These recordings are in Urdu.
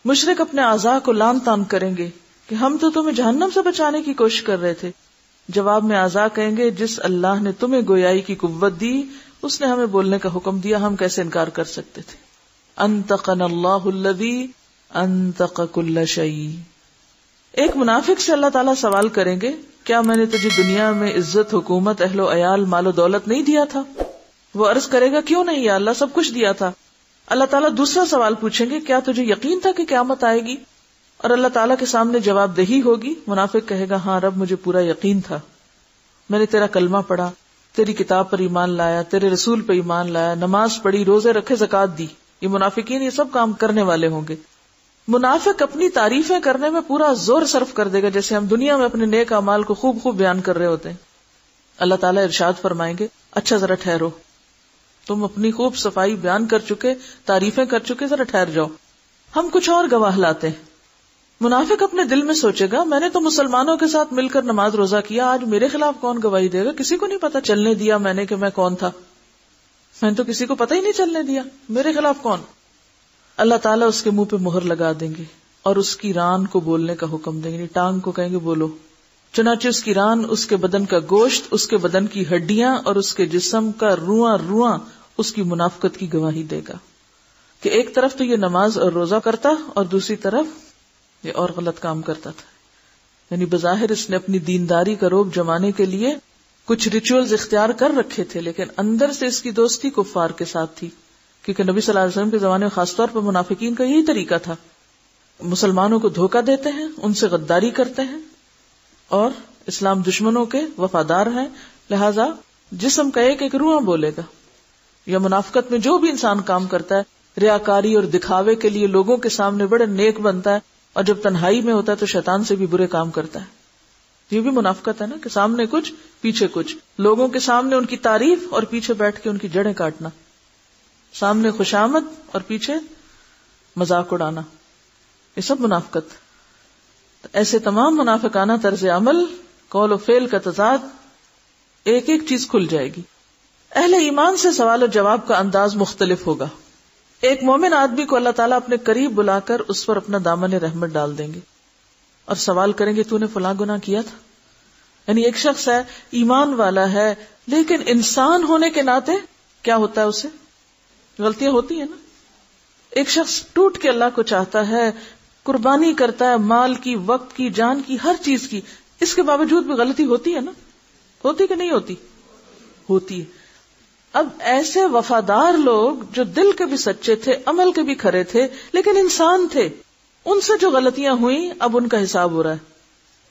مشرک اپنے اعضاء کو لان تان کریں گے کہ ہم تو تمہیں جہنم سے بچانے کی کوشش کر رہے تھے. جواب میں اعضاء کہیں گے جس اللہ نے تمہیں گویائی کی قوت دی اس نے ہمیں بولنے کا حکم دیا، ہم کیسے انکار کر سکتے تھے. انطقنا اللہ الذی انطق کل شیء. ایک منافق سے اللہ تعالیٰ سوال کریں گے کیا میں نے تجھے دنیا میں عزت، حکومت، اہل و عیال، مال و دولت نہیں دیا تھا؟ وہ عرض کرے گا کیوں نہیں یا اللہ، سب کچھ دیا تھا. اللہ تعالیٰ دوسرا سوال پوچھیں گے کیا تجھے یقین تھا کہ قیامت آئے گی؟ اور اللہ تعالیٰ کے سامنے جواب دہی ہوگی. منافق کہے گا ہاں رب مجھے پورا یقین تھا، میں نے تیرا کلمہ پڑھا، تیری کتاب پر ایمان لایا، تیرے رسول پر ایمان لایا، نماز پڑھی، روزے رکھے، زکوٰۃ دی. یہ منافقین یہ سب کام کرنے والے ہوں گے. منافق اپنی تعریفیں کرنے میں پورا زور صرف کر دے گا جیسے ہم دنیا میں اپنے نیک اعمال کو خوب خوب بیان کر رہے ہوتے ہیں. اللہ تعالیٰ ارشاد فرمائیں گے اچھا ذرا ٹھہرو، تم اپنی خوب صفائی بیان کر چکے، تعریفیں کر چکے، ذرا ٹھہر جاؤ، ہم کچھ اور گواہ لاتے ہیں. منافق اپنے دل میں سوچے گا میں نے تو مسلمانوں کے ساتھ مل کر نماز روزہ کیا، آج میرے خلاف کون گواہی دے گا؟ کسی کو نہیں پتا چلنے دیا میں نے کہ میں کون تھا، میں نے تو کسی کو پتہ ہی نہیں چلنے دیا، میرے خلاف کون؟ اللہ تعالیٰ اس کے منہ پہ مہر لگا دیں گے اور اس کی ران کو بولنے کا حکم دیں گے. ٹانگ کو کہیں گے بولو. چنانچہ اس کی ران، اس کے بدن کا گوشت، اس کے بدن کی ہڈیاں اور اس کے جسم کا رواں رواں اس کی منافقت کی گواہی دے گا کہ ایک طرف تو یہ نماز اور روزہ کرتا اور دوسری طرف یہ اور غلط کام کرتا تھا. یعنی بظاہر اس نے اپنی دینداری کا روب جمانے کے لیے کچھ ریچولز اختیار کر رکھے تھے، لیکن اندر سے اس کی دوستی کفار کے ساتھ تھی، کیونکہ نبی صلی اللہ علیہ وسلم کے زمانے میں خاص طور پر منافقین کا یہی طریقہ تھا. مسلمانوں کو دھوکہ دیتے ہیں، ان سے غداری کرتے ہیں اور اسلام دشمنوں کے وفادار ہیں. لہذا جسم کا ایک رواں بولے گا. یا منافقت میں جو بھی انسان کام کرتا ہے ریاکاری اور دکھاوے کے لیے لوگوں کے سامنے بڑے نیک بنتا ہے اور جب تنہائی میں ہوتا ہے تو شیطان سے بھی برے کام کرتا ہے. یہ بھی منافقت ہے نا کہ سامنے کچھ پیچھے کچھ، لوگوں کے سامنے ان کی تعریف اور پیچھے بیٹھ کے ان کی جڑیں کاٹنا، سامنے خوشامد اور پیچھے مذاق اڑانا، یہ سب منافقت. ایسے تمام منافقانہ طرز عمل، قول و فعل کا تضاد، ایک ایک چیز کھل جائے گی. اہل ایمان سے سوال و جواب کا انداز مختلف ہوگا. ایک مومن آدمی کو اللہ تعالیٰ اپنے قریب بلا کر اس پر اپنا دامن رحمت ڈال دیں گے اور سوال کریں گے تو نے فلاں گناہ کیا تھا. یعنی ایک شخص ہے ایمان والا ہے لیکن انسان ہونے کے ناطے کیا ہوتا ہے، اسے غلطیاں ہوتی ہیں نا. ایک شخص ٹوٹ کے اللہ کو چاہتا ہے، قربانی کرتا ہے مال کی، وقت کی، جان کی، ہر چیز کی، اس کے باوجود بھی غلطی ہوتی ہے نا. ہوتی کہ نہیں ہوتی؟ ہوتی ہے. اب ایسے وفادار لوگ جو دل کے بھی سچے تھے، عمل کے بھی کھرے تھے لیکن انسان تھے، ان سے جو غلطیاں ہوئیں اب ان کا حساب ہو رہا ہے.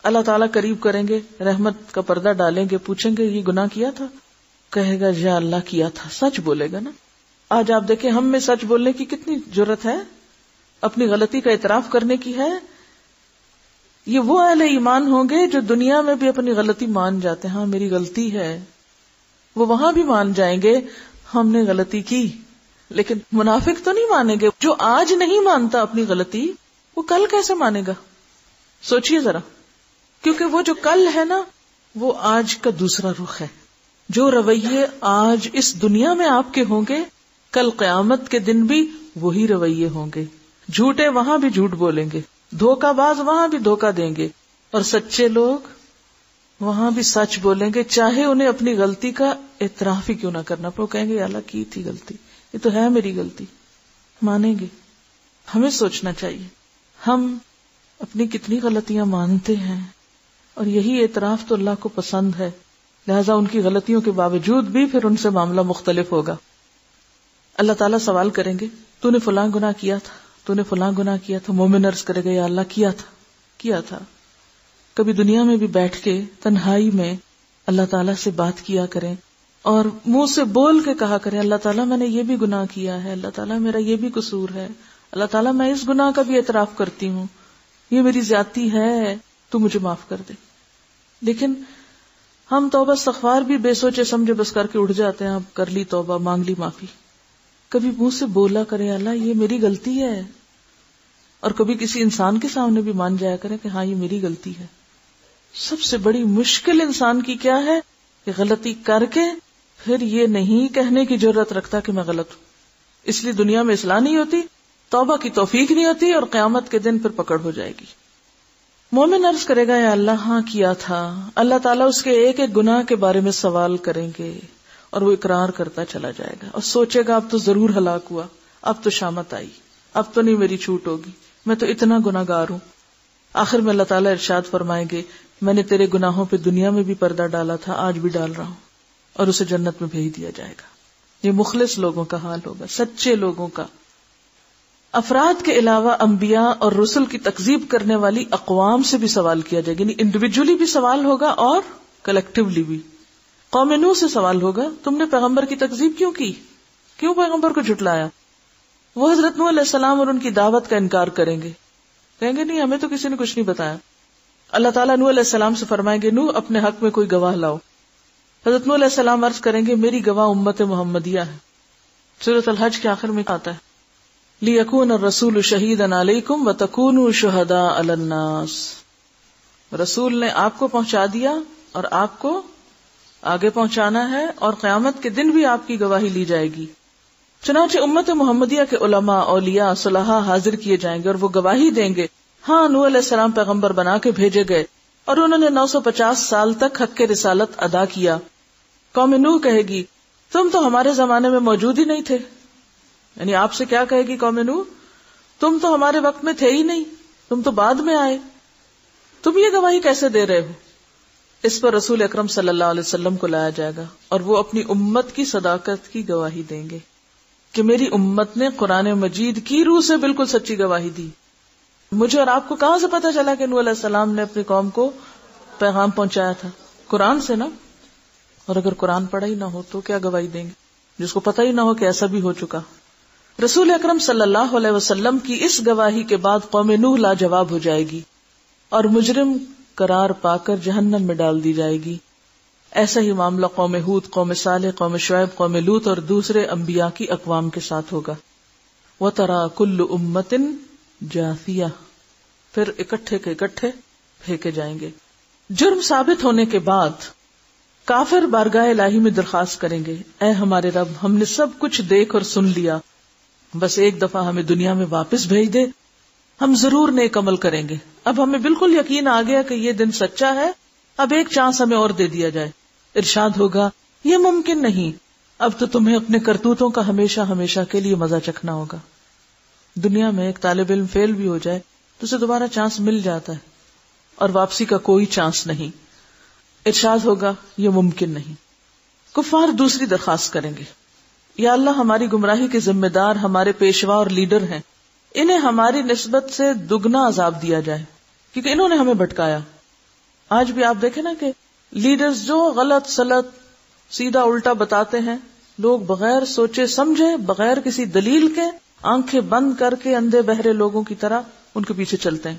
اللہ تعالیٰ قریب کریں گے، رحمت کا پردہ ڈالیں گے، پوچھیں گے یہ گناہ کیا تھا؟ کہے گا یا اللہ کیا تھا. سچ بولے گا نا. آج آپ دیکھیں ہم میں سچ بولنے کی کتنی جرت ہے، اپنی غلطی کا اعتراف کرنے کی ہے. یہ وہ اہل ایمان ہوں گے جو دنیا میں بھی اپنی غلطی مان جاتے ہیں، ہاں میری غلطی ہے. وہ وہاں بھی مان جائیں گے ہم نے غلطی کی. لیکن منافق تو نہیں مانیں گے. جو آج نہیں مانتا اپنی غلطی وہ کل کیسے مانے گا؟ سوچئے ذرا. کیونکہ وہ جو کل ہے نا وہ آج کا دوسرا رخ ہے. جو رویے آج اس دنیا میں آپ کے ہوں گے کل قیامت کے دن بھی وہی رویے ہوں گے. جھوٹے وہاں بھی جھوٹ بولیں گے، دھوکہ باز وہاں بھی دھوکہ دیں گے، اور سچے لوگ وہاں بھی سچ بولیں گے، چاہے انہیں اپنی غلطی کا اعتراف ہی کیوں نہ کرنا پڑے. وہ کہیں گے اللہ کی تھی غلطی، یہ تو ہے میری غلطی، مانیں گے. ہمیں سوچنا چاہیے ہم اپنی کتنی غلطیاں مانتے ہیں، اور یہی اعتراف تو اللہ کو پسند ہے. لہذا ان کی غلطیوں کے باوجود بھی پھر ان سے معاملہ مختلف ہوگا. اللہ تعالیٰ سوال کریں گے تو نے فلاں گناہ کیا تھا، تو نے فلاں گناہ کیا تھا. مومن عرض کرے گا یا اللہ کیا تھا. کبھی دنیا میں بھی بیٹھ کے تنہائی میں اللہ تعالیٰ سے بات کیا کریں اور منہ سے بول کے کہا کریں اللہ تعالیٰ میں نے یہ بھی گناہ کیا ہے، اللہ تعالیٰ میرا یہ بھی قصور ہے، اللہ تعالیٰ میں اس گناہ کا بھی اعتراف کرتی ہوں، یہ میری زیادتی ہے، تو مجھے معاف کر دے. لیکن ہم توبہ استغفار بھی بے سوچے سمجھے بس کر کے اٹھ جاتے ہیں. اب کر لی توبہ، مانگ لی معافی. کبھی منہ سے بولا کرے اللہ یہ میری غلطی ہے، اور کبھی کسی انسان کے سامنے بھی مان جایا کرے کہ ہاں یہ میری غلطی ہے. سب سے بڑی مشکل انسان کی کیا ہے کہ غلطی کر کے پھر یہ نہیں کہنے کی جرت رکھتا کہ میں غلط ہوں. اس لیے دنیا میں اصلاح نہیں ہوتی توبہ کی توفیق نہیں ہوتی اور قیامت کے دن پھر پکڑ ہو جائے گی. مومن عرض کرے گا یا اللہ ہاں کیا تھا. اللہ تعالیٰ اس کے ایک ایک گناہ کے بارے میں سوال کریں گے اور وہ اقرار کرتا چلا جائے گا اور سوچے گا اب تو ضرور ہلاک ہوا, اب تو شامت آئی, اب تو نہیں میری چھوٹ ہوگی, میں تو اتنا گناہگار ہوں. آخر میں اللہ تعالیٰ ارشاد فرمائیں گے میں نے تیرے گناہوں پہ دنیا میں بھی پردہ ڈالا تھا, آج بھی ڈال رہا ہوں, اور اسے جنت میں بھیج دیا جائے گا. یہ مخلص لوگوں کا حال ہوگا, سچے لوگوں کا. افراد کے علاوہ انبیاء اور رسل کی تکذیب کرنے والی اقوام سے بھی سوال کیا جائے گا, یعنی انڈیویجولی بھی سوال ہوگا اور کلیکٹیولی بھی. قوم نوح سے سوال ہوگا تم نے پیغمبر کی تکذیب کیوں کی, کیوں پیغمبر کو جھٹلایا؟ وہ حضرت نوح علیہ السلام اور ان کی دعوت کا انکار کریں گے, کہیں گے نہیں ہمیں تو کسی نے کچھ نہیں بتایا. اللہ تعالیٰ نوح علیہ السلام سے فرمائیں گے نوح اپنے حق میں کوئی گواہ لاؤ. حضرت نوح علیہ السلام عرض کریں گے میری گواہ امت محمدیہ ہے. سورۃ الحج کے آخر میں آتا ہے لِيَكُونَ الرَّسُولُ شَهِيدًا عَلَيْكُمْ وَتَكُونُوا شُهَدَاءَ عَلَى النَّاسِ. رسول نے آپ کو پہنچا دیا اور آپ کو آگے پہنچانا ہے, اور قیامت کے دن بھی آپ کی گواہی لی جائے گی. چنانچہ امت محمدیہ کے علماء, اولیاء, صلحاء حاضر کیے جائیں گے اور وہ گواہی دیں گے ہاں نوح علیہ السلام پیغمبر بنا کے بھیجے گئے اور انہوں نے 950 سال تک حق رسالت ادا کیا. قوم نوح کہے گی تم تو ہمارے زمانے میں موجود ہی نہیں تھے, یعنی آپ سے کیا کہے گی قوم نوح, تم تو ہمارے وقت میں تھے ہی نہیں, تم تو بعد میں آئے, تم یہ گواہی کیسے دے رہے ہو؟ اس پر رسول اکرم صلی اللہ علیہ وسلم کو لایا جائے گا اور وہ اپنی امت کی صداقت کی گواہی دیں گے کہ میری امت نے قرآن مجید کی روح سے بالکل سچی گواہی دی. مجھے اور آپ کو کہاں سے پتا چلا کہ نوح علیہ السلام نے اپنی قوم کو پیغام پہنچایا تھا؟ قرآن سے نا. اور اگر قرآن پڑھا ہی نہ ہو تو کیا گواہی دیں گے جس کو پتہ ہی نہ ہو کہ ایسا بھی ہو چکا. رسول اکرم صلی اللہ علیہ وسلم کی اس گواہی کے بعد قوم نوح لاجواب ہو جائے گی اور مجرم قرار پا کر جہنم میں ڈال دی جائے گی. ایسا ہی معاملہ قوم ہود, قوم صالح, قوم شعیب, قوم لوط اور دوسرے انبیاء کی اقوام کے ساتھ ہوگا. وَتَرَى كُلُّ أُمَّةٍ جَاثِيَةً, پھر اکٹھے کے اکٹھے پھینکے جائیں گے. جرم ثابت ہونے کے بعد کافر بارگاہ الہی میں درخواست کریں گے اے ہمارے رب ہم نے سب کچھ دیکھ اور سن لیا, بس ایک دفعہ ہمیں دنیا میں واپس بھیج دے, ہم ضرور نیک عمل کریں گے. اب ہمیں بالکل یقین آ گیا کہ یہ دن سچا ہے, اب ایک چانس ہمیں اور دے دیا جائے. ارشاد ہوگا یہ ممکن نہیں, اب تو تمہیں اپنے کرتوتوں کا ہمیشہ ہمیشہ کے لیے مزہ چکھنا ہوگا. دنیا میں ایک طالب علم فیل بھی ہو جائے تو اسے دوبارہ چانس مل جاتا ہے اور واپسی کا کوئی چانس نہیں. ارشاد ہوگا یہ ممکن نہیں. کفار دوسری درخواست کریں گے یا اللہ ہماری گمراہی کے ذمہ دار ہمارے پیشوا اور لیڈر ہیں, انہیں ہماری نسبت سے دگنا عذاب دیا جائے کیونکہ انہوں نے ہمیں بھٹکایا. آج بھی آپ دیکھیں نا کہ لیڈرز جو غلط سلط سیدھا الٹا بتاتے ہیں, لوگ بغیر سوچے سمجھے, بغیر کسی دلیل کے, آنکھیں بند کر کے اندھے بہرے لوگوں کی طرح ان کے پیچھے چلتے ہیں.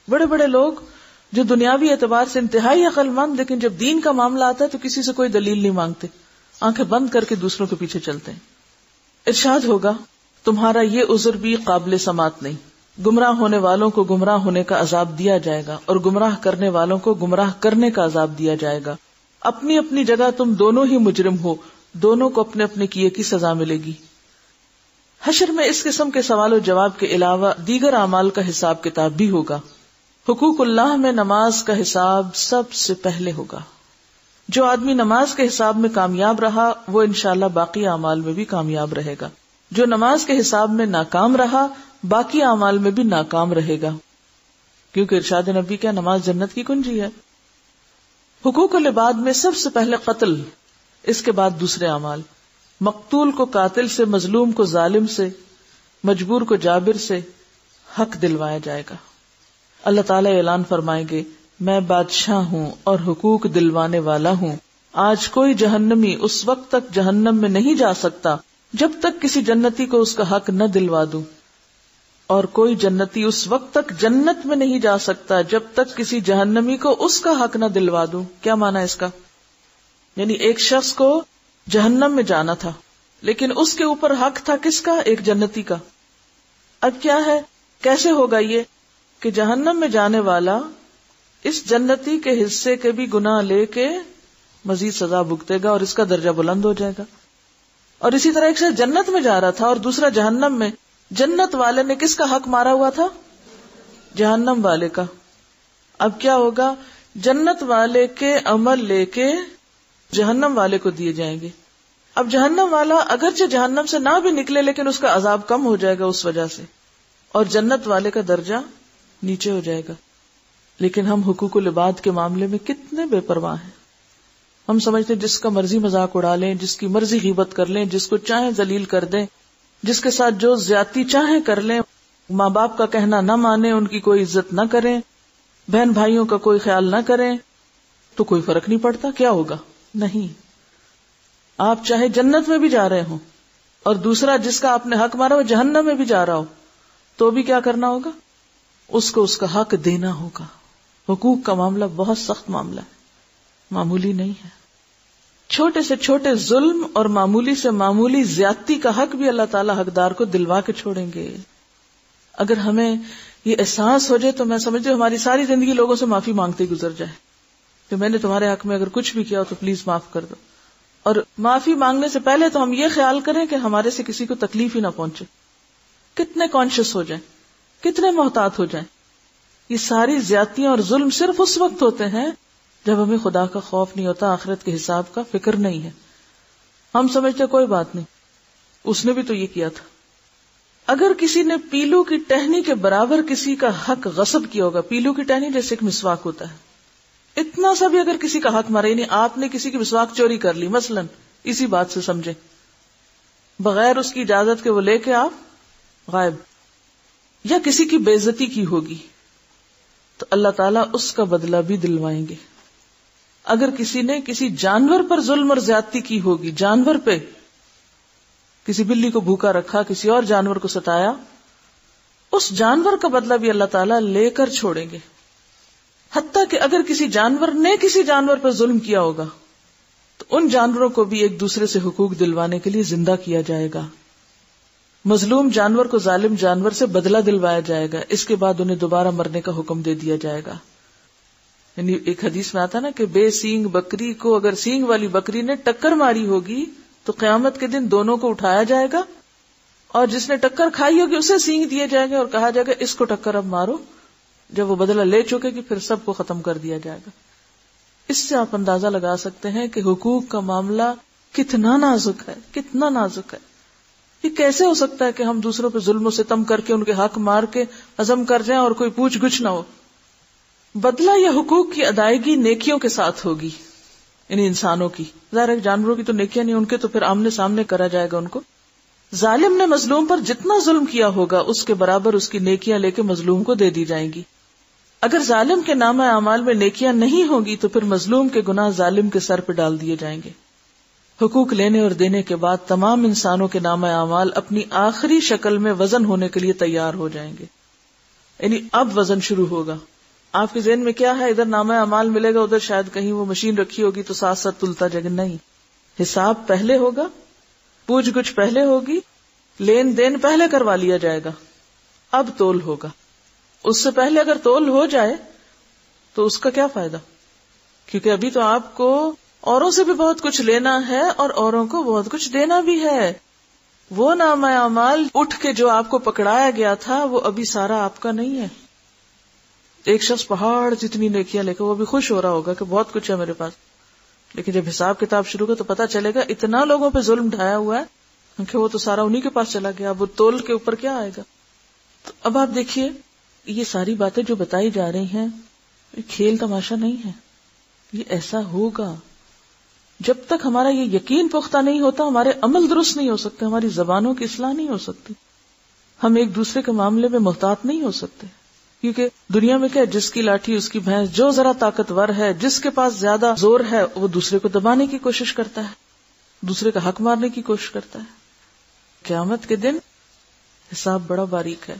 بڑے بڑے لوگ جو دنیاوی اعتبار سے انتہائی عقل مند, لیکن جب دین کا معاملہ آتا ہے تو کسی سے کوئی دلیل نہیں مانگتے, آنکھیں بند کر کے دوسروں کے پیچھے چلتے ہیں. ارشاد ہوگا تمہارا یہ عذر بھی قابل سماعت نہیں. گمراہ ہونے والوں کو گمراہ ہونے کا عذاب دیا جائے گا اور گمراہ کرنے والوں کو گمراہ کرنے کا عذاب دیا جائے گا. اپنی اپنی جگہ تم دونوں ہی مجرم ہو, دونوں کو اپنے اپنے کیے کی سزا ملے گی. حشر میں اس قسم کے سوال و جواب کے علاوہ دیگر اعمال کا حساب کتاب بھی ہوگا. حقوق اللہ میں نماز کا حساب سب سے پہلے ہوگا. جو آدمی نماز کے حساب میں کامیاب رہا وہ انشاءاللہ باقی اعمال میں بھی کامیاب رہے گا. جو نماز کے حساب میں ناکام رہا باقی اعمال میں بھی ناکام رہے گا, کیونکہ ارشاد نبی کیا نماز جنت کی کنجی ہے. حقوق العباد میں سب سے پہلے قتل, اس کے بعد دوسرے اعمال. مقتول کو قاتل سے, مظلوم کو ظالم سے, مجبور کو جابر سے حق دلوایا جائے گا. اللہ تعالیٰ اعلان فرمائیں گے میں بادشاہ ہوں اور حقوق دلوانے والا ہوں. آج کوئی جہنمی اس وقت تک جہنم میں نہیں جا سکتا جب تک کسی جنتی کو اس کا حق نہ دلوا دوں, اور کوئی جنتی اس وقت تک جنت میں نہیں جا سکتا جب تک کسی جہنمی کو اس کا حق نہ دلوا دوں. کیا معنی اس کا؟ یعنی ایک شخص کو جہنم میں جانا تھا لیکن اس کے اوپر حق تھا کس کا؟ ایک جنتی کا. اب کیا ہے, کیسے ہوگا یہ کہ جہنم میں جانے والا اس جنتی کے حصے کے بھی گناہ لے کے مزید سزا بھگتے گا اور اس کا درجہ بلند ہو جائے گا. اور اسی طرح ایک شخص جنت میں جا رہا تھا اور دوسرا جہنم میں, جنت والے نے کس کا حق مارا ہوا تھا؟ جہنم والے کا. اب کیا ہوگا؟ جنت والے کے عمل لے کے جہنم والے کو دیے جائیں گے. اب جہنم والا اگرچہ جہنم سے نہ بھی نکلے لیکن اس کا عذاب کم ہو جائے گا اس وجہ سے، اور جنت والے کا درجہ نیچے ہو جائے گا. لیکن ہم حقوق العباد کے معاملے میں کتنے بے پرواہ ہیں. ہم سمجھتے جس کا مرضی مذاق اڑا لیں، جس کی مرضی غیبت کر لیں، جس کو چاہیں ذلیل کر دیں، جس کے ساتھ جو زیادتی چاہیں کر لیں، ماں باپ کا کہنا نہ مانیں، ان کی کوئی عزت نہ کریں، بہن بھائیوں کا کوئی خیال نہ کریں، تو کوئی فرق نہیں پڑتا. کیا ہوگا؟ نہیں. آپ چاہے جنت میں بھی جا رہے ہوں اور دوسرا جس کا آپ نے حق مارا وہ جہنم میں بھی جا رہا ہو، تو بھی کیا کرنا ہوگا؟ اس کو اس کا حق دینا ہوگا. حقوق کا معاملہ بہت سخت معاملہ ہے، معمولی نہیں ہے. چھوٹے سے چھوٹے ظلم اور معمولی سے معمولی زیادتی کا حق بھی اللہ تعالیٰ حقدار کو دلوا کے چھوڑیں گے. اگر ہمیں یہ احساس ہو جائے تو میں سمجھتی ہوں ہماری ساری زندگی لوگوں سے معافی مانگتے ہی گزر جائے کہ میں نے تمہارے حق میں اگر کچھ بھی کیا ہو تو پلیز معاف کر دو. اور معافی مانگنے سے پہلے تو ہم یہ خیال کریں کہ ہمارے سے کسی کو تکلیف ہی نہ پہنچے. کتنے کانشیس ہو جائیں، کتنے محتاط ہو جائیں. یہ ساری زیادتیاں اور ظلم صرف اس وقت ہوتے ہیں جب ہمیں خدا کا خوف نہیں ہوتا، آخرت کے حساب کا فکر نہیں ہے. ہم سمجھتے کوئی بات نہیں، اس نے بھی تو یہ کیا تھا. اگر کسی نے پیلو کی ٹہنی کے برابر کسی کا حق غصب کیا ہوگا، پیلو کی ٹہنی جیسے ایک مسواک ہوتا ہے، اتنا سا بھی اگر کسی کا حق مارا، یعنی آپ نے کسی کی مسواک چوری کر لی مثلا، اسی بات سے سمجھیں، بغیر اس کی اجازت کے وہ لے کے آپ غائب، یا کسی کی بے عزتی کی ہوگی، تو اللہ تعالیٰ اس کا بدلہ بھی دلوائیں گے. اگر کسی نے کسی جانور پر ظلم اور زیادتی کی ہوگی، جانور پہ، کسی بلی کو بھوکا رکھا، کسی اور جانور کو ستایا، اس جانور کا بدلہ بھی اللہ تعالیٰ لے کر چھوڑیں گے. حتیٰ کہ اگر کسی جانور نے کسی جانور پر ظلم کیا ہوگا تو ان جانوروں کو بھی ایک دوسرے سے حقوق دلوانے کے لیے زندہ کیا جائے گا. مظلوم جانور کو ظالم جانور سے بدلہ دلوایا جائے گا، اس کے بعد انہیں دوبارہ مرنے کا حکم دے دیا جائے گا. یعنی ایک حدیث میں آتا نا کہ بے سینگ بکری کو اگر سینگ والی بکری نے ٹکر ماری ہوگی تو قیامت کے دن دونوں کو اٹھایا جائے گا، اور جس نے ٹکر کھائی ہوگی اسے سینگ دیے جائیں گے اور کہا جائے گا اس کو ٹکر اب مارو. جب وہ بدلہ لے چکے گی پھر سب کو ختم کر دیا جائے گا. اس سے آپ اندازہ لگا سکتے ہیں کہ حقوق کا معاملہ کتنا نازک ہے، کتنا نازک ہے. یہ کیسے ہو سکتا ہے کہ ہم دوسروں پہ ظلم و ستم کر کے ان کے حق مار کے عزم کر جائیں اور کوئی پوچھ گچھ نہ ہو. بدلہ یا حقوق کی ادائیگی نیکیوں کے ساتھ ہوگی، یعنی انسانوں کی. ظاہر جانوروں کی تو نیکیاں نہیں، ان کے تو پھر آمنے سامنے کرا جائے گا ان کو. ظالم نے مظلوم پر جتنا ظلم کیا ہوگا اس کے برابر اس کی نیکیاں لے کے مظلوم کو دے دی جائیں گی. اگر ظالم کے نامہ اعمال میں نیکیاں نہیں ہوگی تو پھر مظلوم کے گناہ ظالم کے سر پہ ڈال دیے جائیں گے. حقوق لینے اور دینے کے بعد تمام انسانوں کے نامہ اعمال اپنی آخری شکل میں وزن ہونے کے لیے تیار ہو جائیں گے. یعنی اب وزن شروع ہوگا. آپ کے ذہن میں کیا ہے؟ ادھر نامہ اعمال ملے گا، ادھر شاید کہیں وہ مشین رکھی ہوگی تو ساتھ ساتھ تلتا جائے گا. نہیں، حساب پہلے ہوگا، پوچھ گچھ پہلے ہوگی، لین دین پہلے کروا لیا جائے گا، اب تول ہوگا. اس سے پہلے اگر تول ہو جائے تو اس کا کیا فائدہ؟ کیونکہ ابھی تو آپ کو اوروں سے بھی بہت کچھ لینا ہے اور اوروں کو بہت کچھ دینا بھی ہے. وہ نامہ اعمال اٹھ کے جو آپ کو پکڑایا گیا تھا وہ ابھی سارا آپ کا نہیں ہے. ایک شخص پہاڑ جتنی نیکیاں لے کے وہ بھی خوش ہو رہا ہوگا کہ بہت کچھ ہے میرے پاس، لیکن جب حساب کتاب شروع ہو تو پتا چلے گا اتنا لوگوں پہ ظلم ڈھایا ہوا ہے کیونکہ وہ تو سارا انہی کے پاس چلا گیا. اب وہ تول کے اوپر کیا آئے گا؟ تو اب آپ دیکھیے یہ ساری باتیں جو بتائی جا رہی ہیں یہ کھیل تماشا نہیں ہے. یہ ایسا ہوگا. جب تک ہمارا یہ یقین پختہ نہیں ہوتا ہمارے عمل درست نہیں ہو سکتے، ہماری زبانوں کی اصلاح نہیں ہو سکتی، ہم ایک دوسرے کے معاملے میں محتاط نہیں ہو سکتے. کیونکہ دنیا میں کیا، جس کی لاٹھی اس کی بھینس، جو ذرا طاقتور ہے، جس کے پاس زیادہ زور ہے وہ دوسرے کو دبانے کی کوشش کرتا ہے، دوسرے کا حق مارنے کی کوشش کرتا ہے. قیامت کے دن حساب بڑا باریک ہے.